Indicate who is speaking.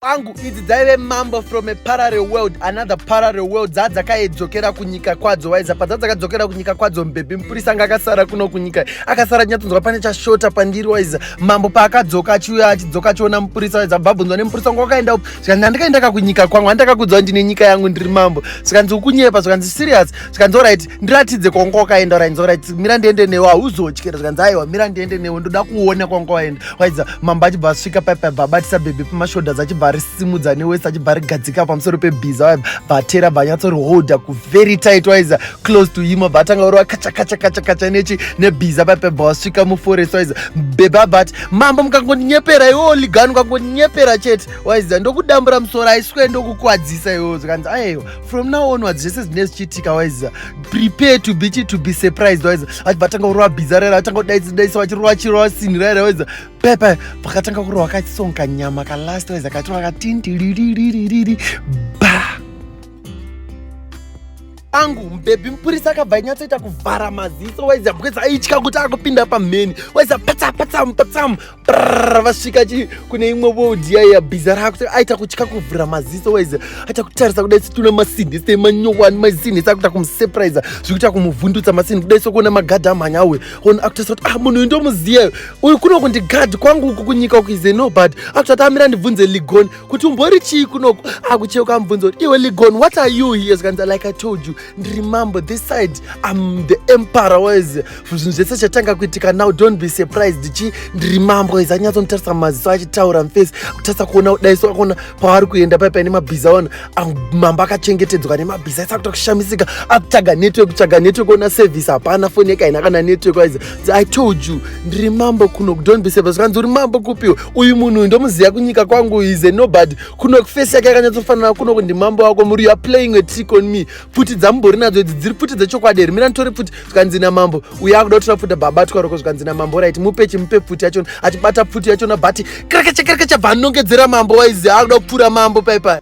Speaker 1: Angu idzi dzaive mambo from a parallel world, another parallel world dzadzakaidzokera kunyika kwadzo. Waiza padzadzakadzokera kunyika kwadzo, mbebhi mupurisa anga akasara kuno kunyika akasara nyatsonzwa pane chashota pandiri. Waiza mambo paakadzoka achiuya achidzoka achiona mupurisa, waiza bvabvunzwa nemupurisa wangu wakaenda upi? Zvikanzi handikaendaka kunyika kwangu, handakakudzwa ndine nyika yangu ndiri mambo. Zvikanzi ukunyepa, zvikanzi serious, zvikanzi alright ndiratidze kwanga wakaenda. Alright mira ndiende newe, hauzotyera. Zvikanzi aiwa mira ndiende newe, ndoda kuona kwanga waenda. Waiza mambo achibva asvika paipa babatisa bhebhi pamashoda achibva risimudza newese achibva rigadzika pamusoro pebhiza, vatera vanyatsoriholda ku very tight. Waiza close to him, vatanga uri wakachakacha nebhiza paipa wasvika muforest. Waiza bhebha but mambo mukangonyepera iwo ligani, ukangonyepera chete. Waiza ndokudambura musoro aiswe ndokukwadzisa iwo. Zvikanzi aiwa from now onwards zvese zvinenge zvichiitika. Waiza prepare to be surprised. Waiza vatanga uri wabhiza rera, vatanga kudaisa vachirova chirova sini rera. Waiza pepa vakatanga kurova vakasonga nyama kalast. Waiza katora katindiriririri ba angu mbebhi mupurisa akabva anyatsoita kuvhara maziso. Waiza because aitya kuti akupinda pamheni. Waiza patsamu vasvika kune imwe wodi ya bhiza rako, aita kutya kuvhura maziso. Waiza aita kutarisa kudai tune masini semanyowani masini sakuita kumusurprise zvikuita kumuvhundutsa masini kudai sokuona magadhi amhanya awe ona akutarisa kuti munhu ndomuziya uyu kuno kundigadhi kwangu uku kunyika uku ize no but akutati amira ndibvunze Ligon kuti umbori chii kunoko. Akucheuka amubvunza kuti iwe Ligon what are you here? Zvikanzi like I told you, remember this side I'm the emperor. Waiza zvinhu zvese chatanga kuitika now don't be surprised. Remember waiza anyatsonotarisa maziso achitaura mufesi kutarisa kuona kudaiso akuona paari kuenda paipa nemabhiza ona mambo akachengetedzwa nemabhiza aisa kushamisika akutsvaga network ona service hapana, foni yake haina kana network. Waiza I told you remember kuno don't be surprised. Zvikanzi uri mambo kupiwa uyu munhu ndomuziya kunyika kwangu ize nobody kuno fesi yake yakanyatsofanana kuno kundi mambo wako muri you are playing a trick on me. Pfuti dzambori nadzo idzi dziri pfuti dzechokwadi here, mira nditori pfuti. Zvikanzi namambo uyu akuda kutora pfuti babatwa roko. Zvikanzi namambo right mupe pfuti yachona achibata pfuti yachona but krakacha bva anongedzera mambo. Waiza akuda kupfura mambo paipa.